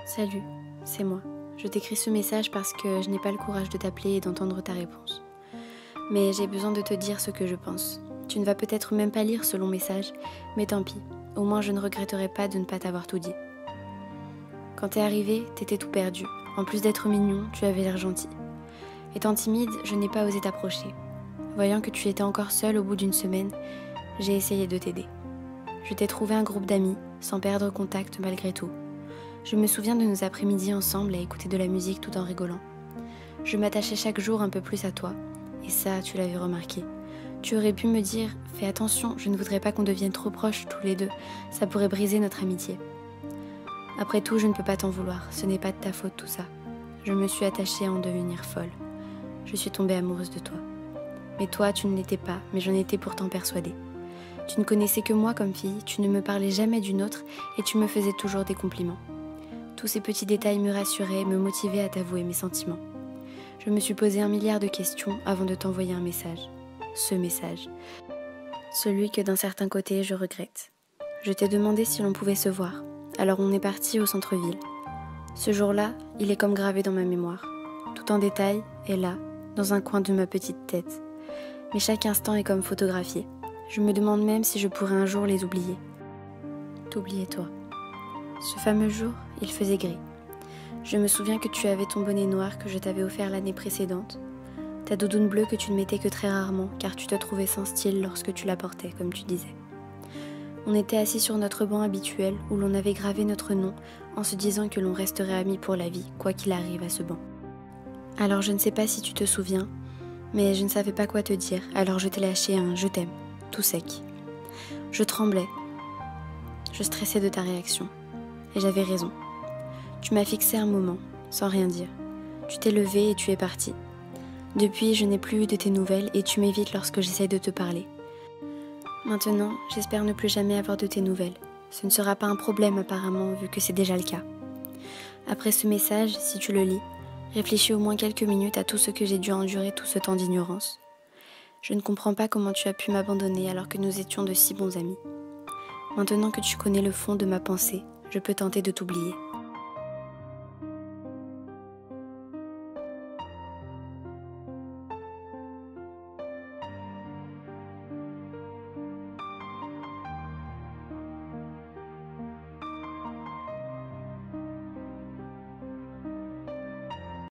Salut, c'est moi. Je t'écris ce message parce que je n'ai pas le courage de t'appeler et d'entendre ta réponse. Mais j'ai besoin de te dire ce que je pense. Tu ne vas peut-être même pas lire ce long message, mais tant pis, au moins je ne regretterai pas de ne pas t'avoir tout dit. Quand t'es arrivé, t'étais tout perdu. En plus d'être mignon, tu avais l'air gentil. Étant timide, je n'ai pas osé t'approcher. Voyant que tu étais encore seule au bout d'une semaine, j'ai essayé de t'aider. Je t'ai trouvé un groupe d'amis, sans perdre contact malgré tout. Je me souviens de nos après-midi ensemble à écouter de la musique tout en rigolant. Je m'attachais chaque jour un peu plus à toi, et ça, tu l'avais remarqué. Tu aurais pu me dire « Fais attention, je ne voudrais pas qu'on devienne trop proches tous les deux, ça pourrait briser notre amitié. » Après tout, je ne peux pas t'en vouloir, ce n'est pas de ta faute tout ça. Je me suis attachée à en devenir folle. Je suis tombée amoureuse de toi. Mais toi, tu ne l'étais pas, mais j'en étais pourtant persuadée. Tu ne connaissais que moi comme fille, tu ne me parlais jamais d'une autre, et tu me faisais toujours des compliments. Tous ces petits détails me rassuraient et me motivaient à t'avouer mes sentiments. Je me suis posé 1 milliard de questions avant de t'envoyer un message. Ce message. Celui que d'un certain côté je regrette. Je t'ai demandé si l'on pouvait se voir, alors on est parti au centre-ville. Ce jour-là, il est comme gravé dans ma mémoire. Tout en détail est là, dans un coin de ma petite tête. Mais chaque instant est comme photographié. Je me demande même si je pourrais un jour les oublier. T'oublier toi. Ce fameux jour, il faisait gris. Je me souviens que tu avais ton bonnet noir que je t'avais offert l'année précédente, ta doudoune bleue que tu ne mettais que très rarement car tu te trouvais sans style lorsque tu la portais, comme tu disais. On était assis sur notre banc habituel où l'on avait gravé notre nom en se disant que l'on resterait amis pour la vie, quoi qu'il arrive à ce banc. Alors je ne sais pas si tu te souviens, mais je ne savais pas quoi te dire, alors je t'ai lâché un « je t'aime », tout sec. Je tremblais, je stressais de ta réaction. Et j'avais raison. Tu m'as fixé un moment, sans rien dire. Tu t'es levé et tu es parti. Depuis, je n'ai plus eu de tes nouvelles et tu m'évites lorsque j'essaye de te parler. Maintenant, j'espère ne plus jamais avoir de tes nouvelles. Ce ne sera pas un problème apparemment, vu que c'est déjà le cas. Après ce message, si tu le lis, réfléchis au moins quelques minutes à tout ce que j'ai dû endurer tout ce temps d'ignorance. Je ne comprends pas comment tu as pu m'abandonner alors que nous étions de si bons amis. Maintenant que tu connais le fond de ma pensée, je peux tenter de t'oublier.